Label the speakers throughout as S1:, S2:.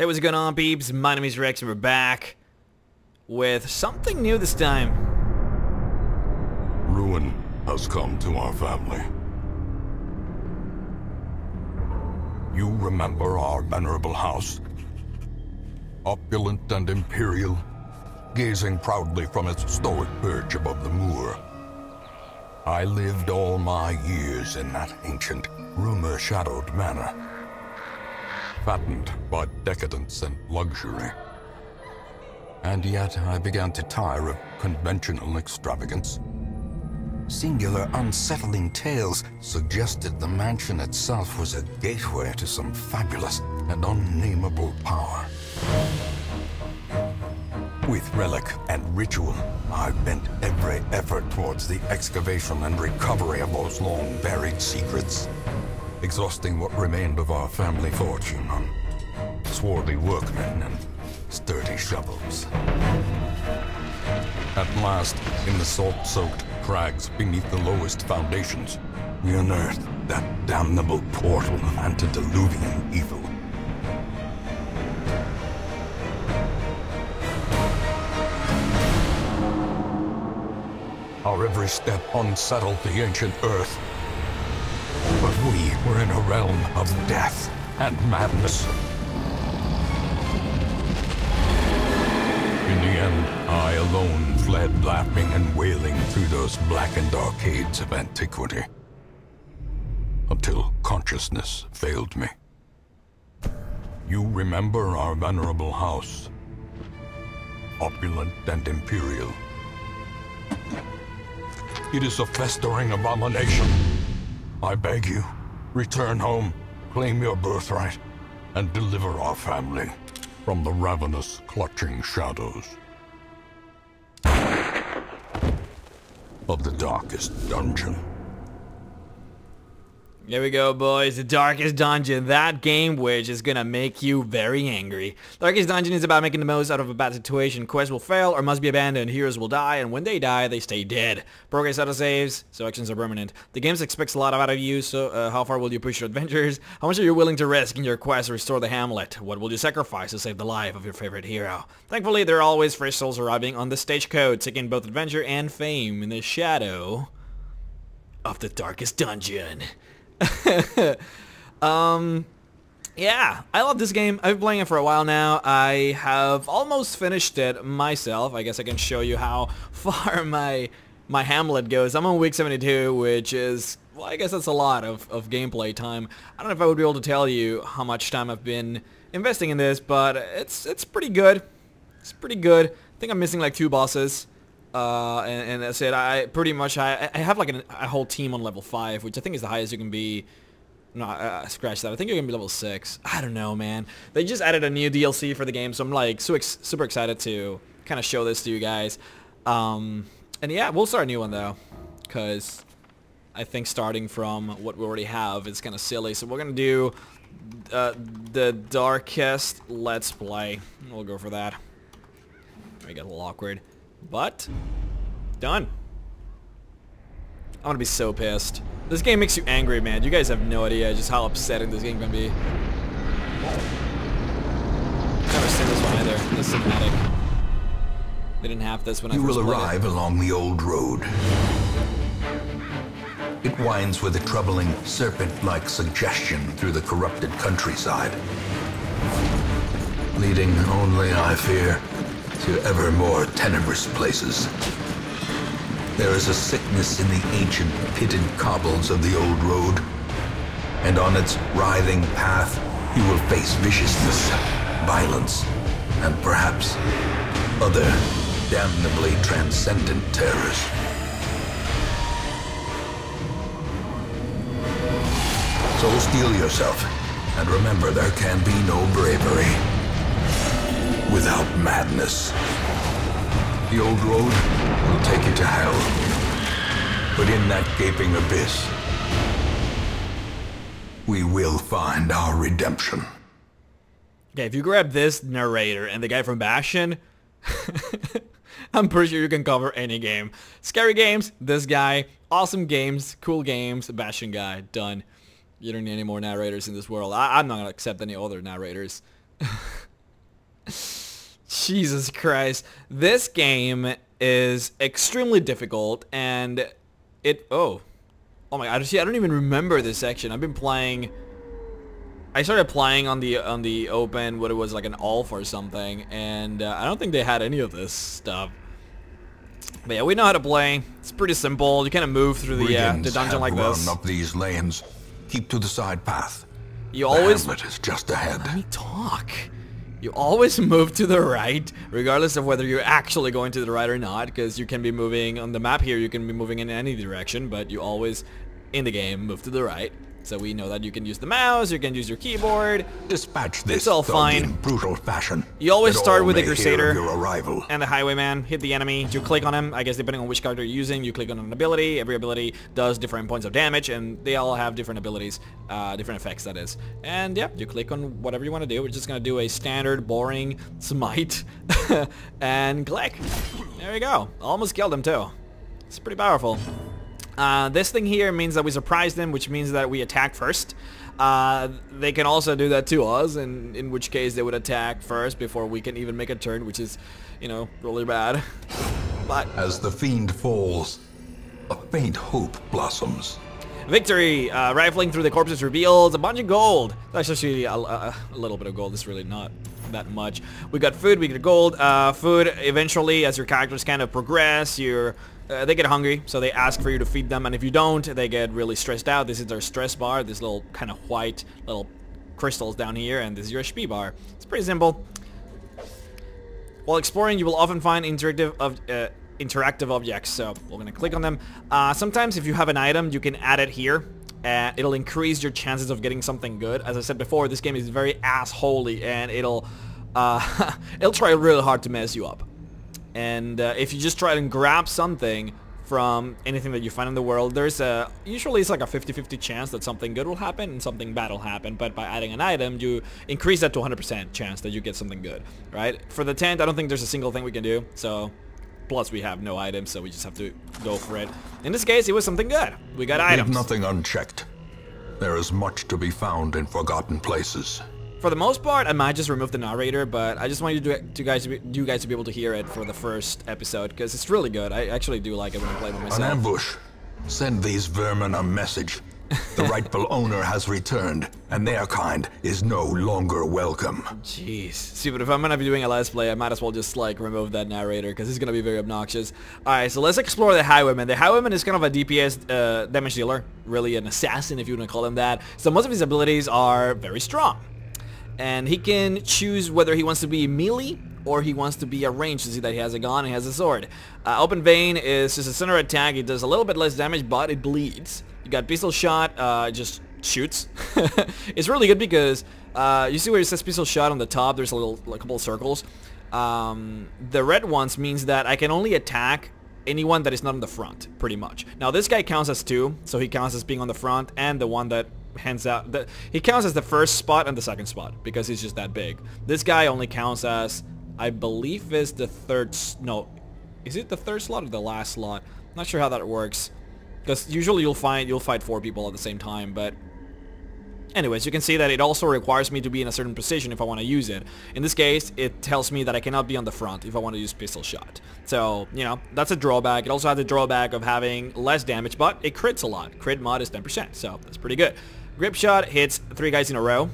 S1: Hey, what's going on, peeps? My name is Rhexx, and we're back with something new this time.
S2: Ruin has come to our family. You remember our venerable house? Opulent and imperial, gazing proudly from its stoic perch above the moor. I lived all my years in that ancient, rumor-shadowed manor, fattened by decadence and luxury. And yet I began to tire of conventional extravagance. Singular, unsettling tales suggested the mansion itself was a gateway to some fabulous and unnameable power. With relic and ritual, I bent every effort towards the excavation and recovery of those long-buried secrets, exhausting what remained of our family fortune on swarthy workmen and sturdy shovels. At last, in the salt-soaked crags beneath the lowest foundations, we unearthed that damnable portal of antediluvian evil. Our every step unsettled the ancient earth. But we were in a realm of death and madness. In the end, I alone fled laughing and wailing through those blackened arcades of antiquity, until consciousness failed me. You remember our venerable house, opulent and imperial. It is a festering abomination. I beg you, return home, claim your birthright, and deliver our family from the ravenous, clutching shadows of the darkest dungeon.
S1: Here we go, boys. The Darkest Dungeon. That game which is gonna make you very angry. Darkest Dungeon is about making the most out of a bad situation. Quests will fail or must be abandoned. Heroes will die, and when they die, they stay dead. Progress autosaves, so actions are permanent. The game expects a lot out of you, so how far will you push your adventures? How much are you willing to risk in your quest to restore the Hamlet? What will you sacrifice to save the life of your favorite hero? Thankfully, there are always fresh souls arriving on the stagecoach, seeking both adventure and fame in the shadow of the Darkest Dungeon. Yeah, I love this game. I've been playing it for a while now. I have almost finished it myself. I guess I can show you how far my Hamlet goes. I'm on week 72, which is, well, I guess that's a lot of gameplay time. I don't know if I would be able to tell you how much time I've been investing in this, but it's pretty good. It's pretty good. I think I'm missing like 2 bosses. And that's it. I pretty much I have like a whole team on level 5, which I think is the highest you can be. No, scratch that. I think you're gonna be level 6. I don't know, man. They just added a new DLC for the game, so I'm like super excited to kind of show this to you guys. And yeah, we'll start a new one though, because I think starting from what we already have is kind of silly. So we're gonna do the Darkest Let's Play. We'll go for that. I got a little awkward. But, done. I'm gonna be so pissed. This game makes you angry, man. You guys have no idea just how upsetting this game can be. I've never seen this one either, this cinematic. They didn't have this when I first played it.
S3: You will arrive along the old road. It winds with a troubling, serpent-like suggestion through the corrupted countryside, leading only, I fear, to ever more tenebrous places. There is a sickness in the ancient pitted cobbles of the old road, and on its writhing path you will face viciousness, violence, and perhaps other damnably transcendent terrors. So steel yourself, and remember there can be no bravery without madness. The old road will take you to hell, but in that gaping abyss, we will find our redemption.
S1: Okay, if you grab this narrator and the guy from Bastion, I'm pretty sure you can cover any game. Scary games, this guy. Awesome games, cool games, Bastion guy, done. You don't need any more narrators in this world. I'm not gonna accept any other narrators. Jesus Christ. This game is extremely difficult, and oh my god, see, I don't even remember this section. I've been playing. I started playing on the open, what it was, like an alpha or something, and I don't think they had any of this stuff. But yeah, we know how to play. It's pretty simple. You kind of move through the dungeon like this.
S3: Run up these lanes. Keep to the side path.
S1: You always.
S3: Hamlet is just ahead.
S1: Let me talk. You always move to the right, regardless of whether you're actually going to the right or not, because you can be moving on the map here. You can be moving in any direction, but you always, in the game, move to the right. So we know that you can use the mouse, you can use your keyboard.
S3: Dispatch this
S1: it's all fine.
S3: In brutal fashion.
S1: You always start with the
S3: Crusader
S1: Crusader and the Highwayman. Hit the enemy. You click on him. I guess depending on which character you're using, you click on an ability. Every ability does different points of damage, and they all have different abilities, different effects, that is. And yeah, you click on whatever you want to do. We're just gonna do a standard, boring smite, and click. There you go. Almost killed him too. It's pretty powerful. This thing here means that we surprise them, which means that we attack first. They can also do that to us, and in which case they would attack first before we can even make a turn, which is, you know, really bad. But
S3: as the fiend falls, a faint hope blossoms.
S1: Victory! Rifling through the corpses reveals a bunch of gold. That's actually a little bit of gold. It's really not that much. We got food, we get gold. Food, eventually, as your characters kind of progress, they get hungry, so they ask for you to feed them, and if you don't, they get really stressed out. This is their stress bar, this little kind of white little crystals down here, and this is your HP bar. It's pretty simple. While exploring, you will often find interactive objects, so we're gonna click on them. Sometimes if you have an item, you can add it here, and it'll increase your chances of getting something good. As I said before, this game is very assholey, and it'll try really hard to mess you up. And if you just try and grab something from anything that you find in the world, there's usually it's like a 50-50 chance that something good will happen and something bad will happen. But by adding an item, you increase that to 100% chance that you get something good, right? For the tent, I don't think there's a single thing we can do. So, plus we have no items, so we just have to go for it. In this case, it was something good. We got items.
S3: Leave nothing unchecked. There is much to be found in forgotten places.
S1: For the most part, I might just remove the narrator, but I just want you guys to be able to hear it for the first episode, because it's really good. I actually do like it when I play with myself.
S3: An ambush. Send these vermin a message. The rightful owner has returned, and their kind is no longer welcome.
S1: Jeez. See, but if I'm gonna be doing a let's play, I might as well just like remove that narrator, because it's gonna be very obnoxious. Alright, so let's explore the Highwayman. The Highwayman is kind of a DPS damage dealer, really an assassin if you want to call him that. So most of his abilities are very strong. And he can choose whether he wants to be melee or he wants to be a range. You see that he has a gun and he has a sword. Open Vein is just a center attack. It does a little bit less damage, but it bleeds. You got Pistol Shot, just shoots. It's really good because you see where it says Pistol Shot on the top, there's a couple of circles. The red ones means that I can only attack anyone that is not on the front, pretty much. Now this guy counts as 2, so he counts as being on the front, and the one that hands out he counts as the first spot and the second spot because he's just that big. This guy only counts as, I believe, is the third. No, is it the third slot or the last slot? I'm not sure how that works, because usually you'll fight 4 people at the same time. But anyways, you can see that it also requires me to be in a certain position if I want to use it. In this case, it tells me that I cannot be on the front if I want to use Pistol Shot. So, you know, that's a drawback. It also has the drawback of having less damage, but it crits a lot. Crit mod is 10%, so that's pretty good. Grip Shot hits 3 guys in a row.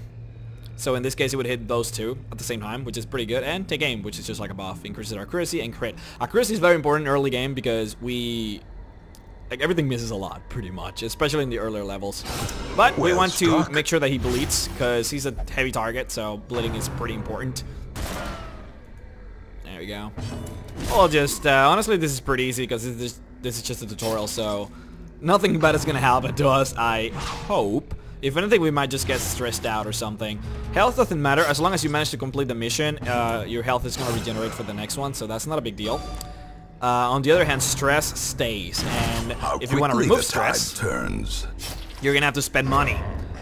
S1: So in this case, it would hit those 2 at the same time, which is pretty good. And Take Aim, which is just like a buff. Increases our accuracy and crit. Accuracy is very important early game because everything misses a lot, pretty much, especially in the earlier levels. But we want to make sure that he bleeds, because he's a heavy target, so bleeding is pretty important. There we go. Well, just, honestly, this is pretty easy, because this is just a tutorial, so nothing bad is going to happen to us, I hope. If anything, we might just get stressed out or something. Health doesn't matter. As long as you manage to complete the mission, your health is going to regenerate for the next one, so that's not a big deal. On the other hand, stress stays, and if you want to remove stress, you're gonna have to spend money,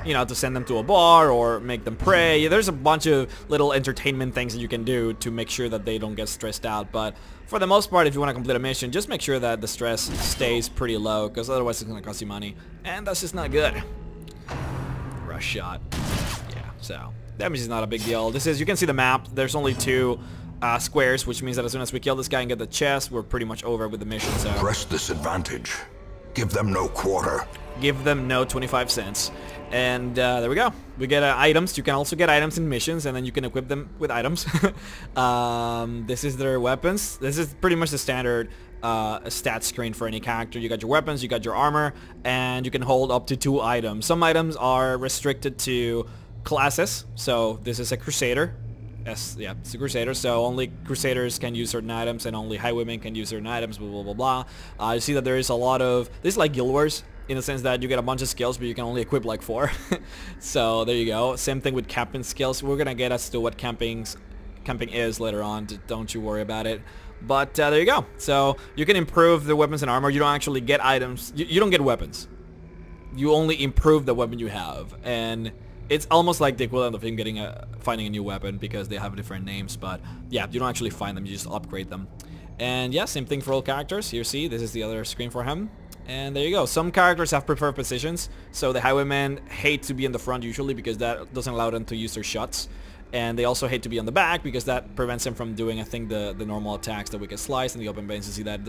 S1: you know, to send them to a bar or make them pray. There's a bunch of little entertainment things that you can do to make sure that they don't get stressed out. But for the most part, if you want to complete a mission, just make sure that the stress stays pretty low, because otherwise it's gonna cost you money, and that's just not good. Rush Shot, yeah. So Damage is not a big deal. This is, you can see the map. There's only 2 squares, which means that as soon as we kill this guy and get the chest, we're pretty much over with the mission. So
S2: Press this advantage. Give them no quarter.
S1: Give them no 25 cents. And there we go. We get items. You can also get items in missions, and then you can equip them with items. This is their weapons. This is pretty much the standard stat screen for any character. You got your weapons, you got your armor, and you can hold up to 2 items. Some items are restricted to classes. So this is a Crusader. Yes, yeah, it's a Crusader, so only Crusaders can use certain items, and only Highwaymen can use certain items, blah, blah, blah, blah. You see that there is a lot of... This is like Guild Wars, in the sense that you get a bunch of skills, but you can only equip like 4. So there you go. Same thing with camping skills. We're gonna get us to what camping is later on. Don't you worry about it. But there you go. So you can improve the weapons and armor. You don't actually get items. You don't get weapons. You only improve the weapon you have, and it's almost like the equivalent of him getting finding a new weapon, because they have different names. But yeah, you don't actually find them, you just upgrade them. And yeah, same thing for all characters. Here, see, this is the other screen for him. And there you go. Some characters have preferred positions. So the Highwaymen hate to be in the front usually, because that doesn't allow them to use their shots. And they also hate to be on the back, because that prevents them from doing, I think, the normal attacks that we can slice in the open veins. You see that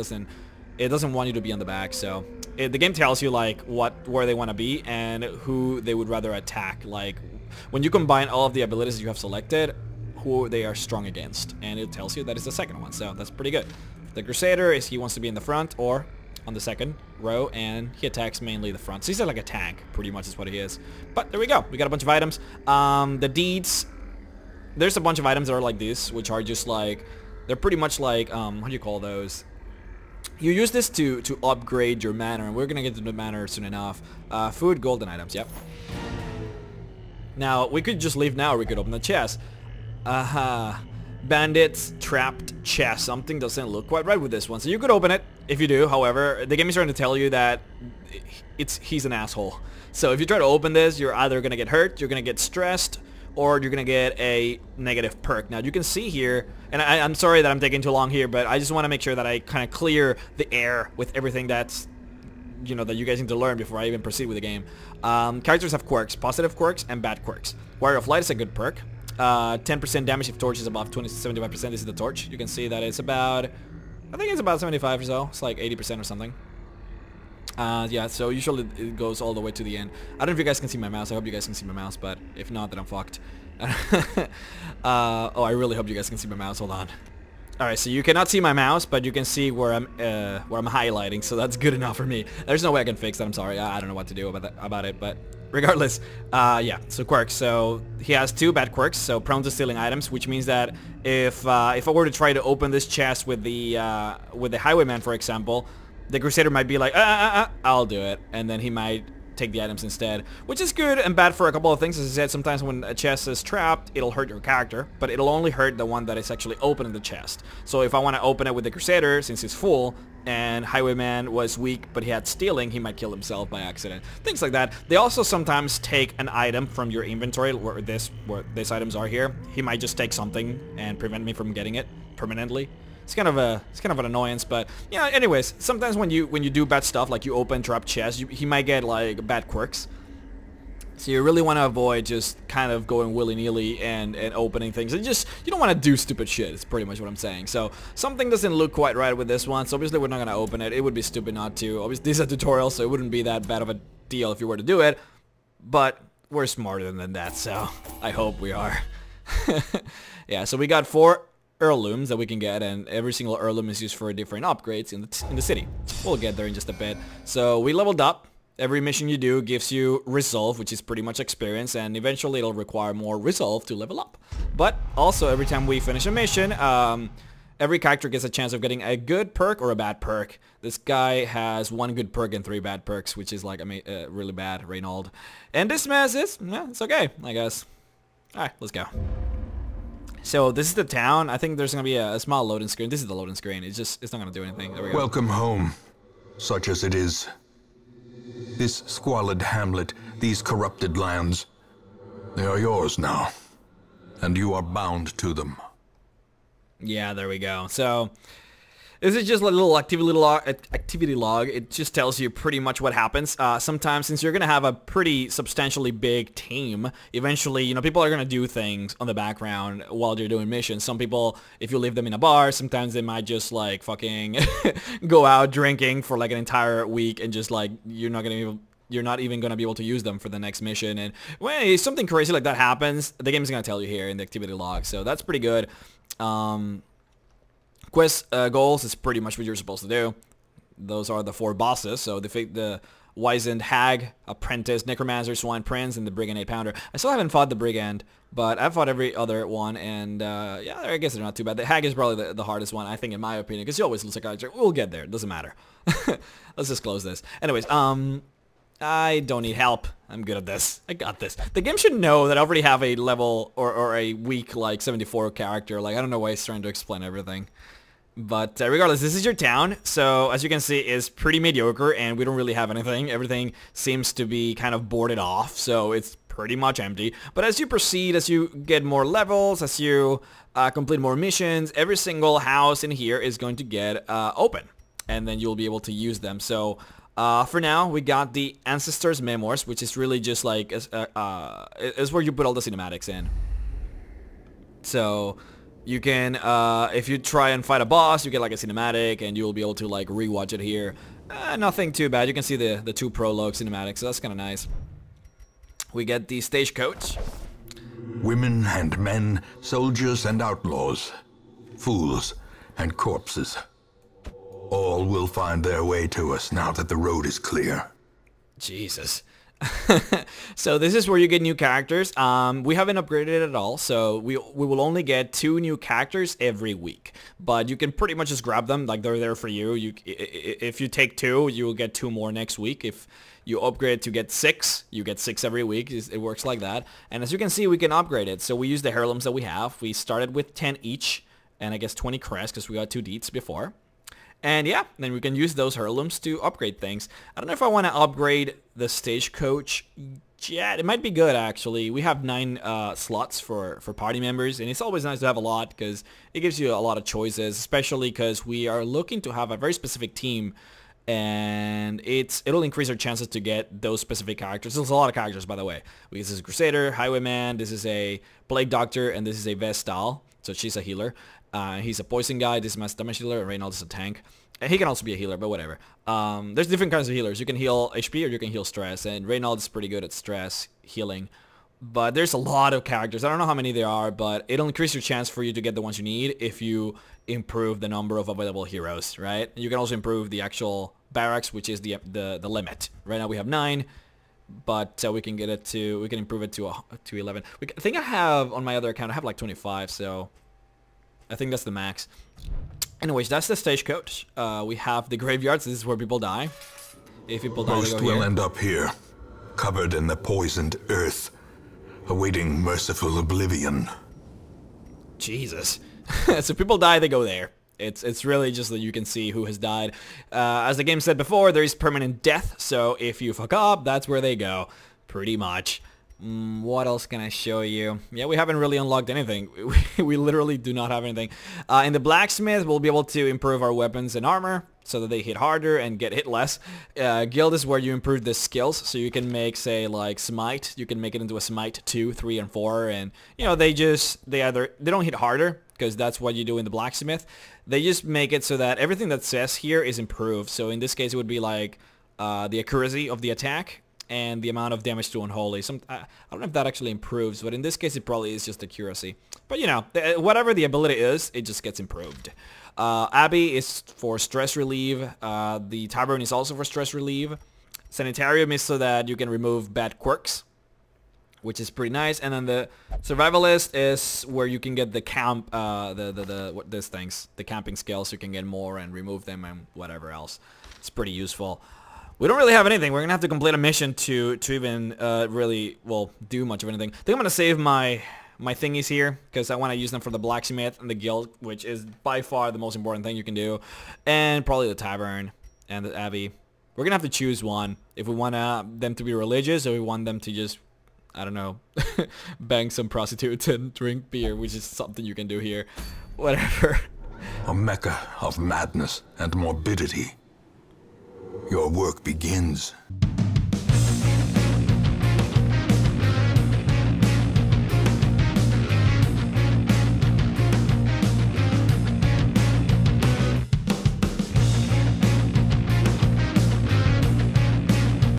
S1: it doesn't want you to be on the back. So the game tells you like where they want to be and who they would rather attack. Like when you combine all of the abilities you have selected, who they are strong against, and it tells you that it's the second one. So that's pretty good. The Crusader is, he wants to be in the front or on the second row, and he attacks mainly the front. So he's like a tank, pretty much is what he is. But there we go. We got a bunch of items. The deeds. There's a bunch of items that are like this, which are just like, they're pretty much like, what do you call those? You use this to upgrade your manor, and we're gonna get to the manor soon enough. Food, golden items, yep. Now, we could just leave now, or we could open the chest. Bandits, trapped chest. Something doesn't look quite right with this one. So you could open it, if you do. However, the game is trying to tell you that he's an asshole. So if you try to open this, you're either gonna get hurt, you're gonna get stressed, or you're gonna get a negative perk. Now you can see here, and I'm sorry that I'm taking too long here, but I just want to make sure that I kind of clear the air with everything that's, you know, that you guys need to learn before I even proceed with the game. Characters have quirks, positive quirks and bad quirks. Warrior of Light is a good perk. 10% damage if torch is above 75%. This is the torch. You can see that it's about, I think it's about 75 or so. It's like 80% or something. Yeah, so usually it goes all the way to the end. I don't know if you guys can see my mouse. I hope you guys can see my mouse, but if not, then I'm fucked. Oh, I really hope you guys can see my mouse. Hold on. Alright, so you cannot see my mouse, but you can see where I'm highlighting, so that's good enough for me. There's no way I can fix that. I'm sorry. I don't know what to do about it, but regardless, yeah. So quirks. So he has 2 bad quirks. So prone to stealing items, which means that if I were to try to open this chest with the Highwayman, for example, the Crusader might be like, I'll do it, and then he might take the items instead, which is good and bad for a couple of things. As I said, sometimes when a chest is trapped, it'll hurt your character, but it'll only hurt the one that is actually opening the chest. So if I want to open it with the Crusader, since he's full, and Highwayman was weak, but he had stealing, he might kill himself by accident. Things like that. They also sometimes take an item from your inventory, where these items are here. He might just take something and prevent me from getting it permanently. It's kind of an annoyance, but yeah. Anyways, sometimes when you do bad stuff, like you open trap chests, he might get like bad quirks. So you really want to avoid just kind of going willy-nilly and opening things. And just, you don't want to do stupid shit. It's pretty much what I'm saying. So something doesn't look quite right with this one. So obviously we're not gonna open it. It would be stupid not to. Obviously this is a tutorial, so it wouldn't be that bad of a deal if you were to do it. But we're smarter than that, so I hope we are. Yeah. So we got 4 heirlooms that we can get, and every single heirloom is used for different upgrades in the city. We'll get there in just a bit. So we leveled up. Every mission you do gives you resolve, which is pretty much experience, and eventually it'll require more resolve to level up. But also every time we finish a mission, every character gets a chance of getting a good perk or a bad perk. This guy has 1 good perk and 3 bad perks, which is like really bad, Reynold. And this mess is, yeah, it's okay, I guess. Alright, let's go. So this is the town. I think there's gonna be a small loading screen. This is the loading screen. It's not gonna do anything. There we go.
S2: Welcome home, such as it is. This squalid hamlet, these corrupted lands, they are yours now, and you are bound to them.
S1: Yeah, there we go. So This is just a little activity log. It just tells you pretty much what happens. Sometimes, since you're gonna have a pretty substantially big team, eventually, you know, people are gonna do things on the background while they're doing missions. Some people, if you leave them in a bar, sometimes they might just like fucking go out drinking for like an entire week, and just like you're not even gonna be able to use them for the next mission. And when something crazy like that happens, the game is gonna tell you here in the activity log. So that's pretty good. Quest goals is pretty much what you're supposed to do. Those are the 4 bosses. So defeat the Wizened Hag, Apprentice, Necromancer, Swine Prince, and the Brigand 8-pounder. I still haven't fought the Brigand, but I've fought every other one, and yeah, I guess they're not too bad. The Hag is probably the hardest one, I think, in my opinion, because you always lose a character. We'll get there. It doesn't matter. Let's just close this. Anyways, I don't need help. I'm good at this. I got this. The game should know that I already have a level or a weak like 74 character. Like, I don't know why it's trying to explain everything. But regardless, this is your town. So as you can see, it's pretty mediocre, and we don't really have anything. Everything seems to be kind of boarded off, so it's pretty much empty. But as you proceed, as you get more levels, as you complete more missions, every single house in here is going to get open, and then you'll be able to use them. So for now, we got the Ancestors Memoirs, which is really just like is where you put all the cinematics in. So you can, if you try and fight a boss, you get like a cinematic, and you'll be able to like rewatch it here. Nothing too bad. You can see the 2 prologue cinematics, so that's kind of nice. We get the stagecoach.
S3: Women and men, soldiers and outlaws, fools and corpses. All will find their way to us now that the road is clear.
S1: Jesus. So this is where you get new characters. We haven't upgraded it at all, so we will only get 2 new characters every week. But you can pretty much just grab them, like they're there for you. If you take 2, you will get 2 more next week. If you upgrade to get 6, you get 6 every week. It works like that. And as you can see, we can upgrade it. So we use the heirlooms that we have. We started with 10 each, and I guess 20 crests because we got 2 deets before. And yeah, then we can use those heirlooms to upgrade things. I don't know if I want to upgrade the stagecoach yet. It might be good, actually. We have 9 slots for party members, and it's always nice to have a lot because it gives you a lot of choices, especially because we are looking to have a very specific team, and it'll increase our chances to get those specific characters. There's a lot of characters, by the way. This is a Crusader, Highwayman, this is a Plague Doctor, and this is a Vestal, so she's a healer. He's a poison guy, this is my damage healer, and Reynolds is a tank. And he can also be a healer, but whatever. There's different kinds of healers. You can heal HP or you can heal stress, and Reynolds is pretty good at stress healing. But there's a lot of characters. I don't know how many there are, but it'll increase your chance for you to get the ones you need if you improve the number of available heroes, right? You can also improve the actual barracks, which is the limit. Right now we have 9. But we can get it to, we can improve it to 11. I think I have, on my other account, I have like 25, so I think that's the max. Anyways, that's the stagecoach. We have the graveyards. This is where people die. If people die,
S3: Most will end up here, covered in the poisoned earth, awaiting merciful oblivion.
S1: Jesus. So people die, they go there. It's really just that you can see who has died. As the game said before, there is permanent death, so if you fuck up, that's where they go. Pretty much. What else can I show you? Yeah, we haven't really unlocked anything. We literally do not have anything. In the blacksmith, we'll be able to improve our weapons and armor so that they hit harder and get hit less. Guild is where you improve the skills, so you can make, say, like smite. You can make it into a smite 2, 3, and 4, and you know they don't hit harder because that's what you do in the blacksmith. They just make it so that everything that says here is improved. So in this case, it would be like the accuracy of the attack and the amount of damage to unholy. I don't know if that actually improves, but in this case it probably is just accuracy. But you know, whatever the ability is, it just gets improved. Abbey is for stress relief. The Tavern is also for stress relief. Sanitarium is so that you can remove bad quirks, which is pretty nice. And then the Survivalist is where you can get the camp, the camping skills. You can get more and remove them and whatever else. It's pretty useful. We don't really have anything. We're gonna have to complete a mission to even really, well, do much of anything. I think I'm gonna save my thingies here because I want to use them for the blacksmith and the guild, which is by far the most important thing you can do, and probably the tavern and the abbey. We're gonna have to choose one if we want them to be religious or we want them to just, I don't know, bang some prostitutes and drink beer, which is something you can do here. Whatever.
S2: A mecca of madness and morbidity. Your work begins.